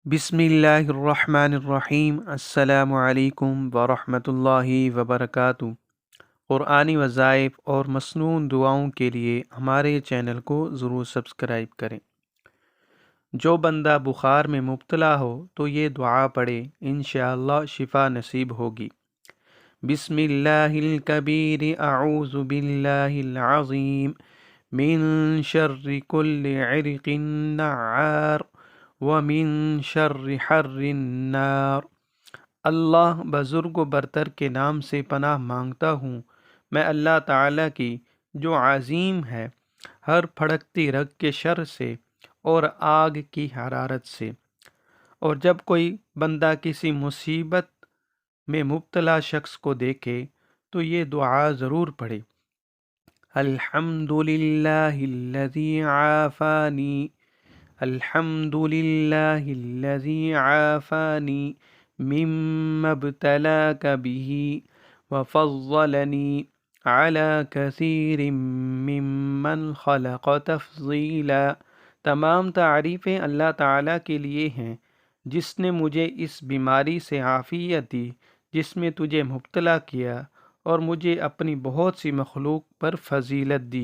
بسم اللہ الرحمن الرحیم۔ السلام علیکم ورحمۃ اللہ وبرکاتہ۔ قرآنی وظائف اور مسنون دعاؤں کے لیے ہمارے چینل کو ضرور سبسکرائب کریں۔ جو بندہ بخار میں مبتلا ہو تو یہ دعا پڑھے، انشاءاللہ شفا نصیب ہوگی۔ بسم اللہ الکبیر اعوذ باللہ العظیم من شر کل عرق نعار ومن شر حر النار۔ اللہ بزرگ و برتر کے نام سے پناہ مانگتا ہوں، میں اللہ تعالیٰ کی جو عظیم ہے ہر پھڑکتی رگ کے شر سے اور آگ کی حرارت سے۔ اور جب کوئی بندہ کسی مصیبت میں مبتلا شخص کو دیکھے تو یہ دعا ضرور پڑھے۔ الحمد للہ الذی عافانی، الحمد للہ الذی عافانی مما ابتلاک بہ وفضلنی علی کثیر ممن خلق تفضیلا۔ تمام تعریفیں اللہ تعالیٰ کے لیے ہیں جس نے مجھے اس بیماری سے عافیت دی جس میں تجھے مبتلا کیا، اور مجھے اپنی بہت سی مخلوق پر فضیلت دی۔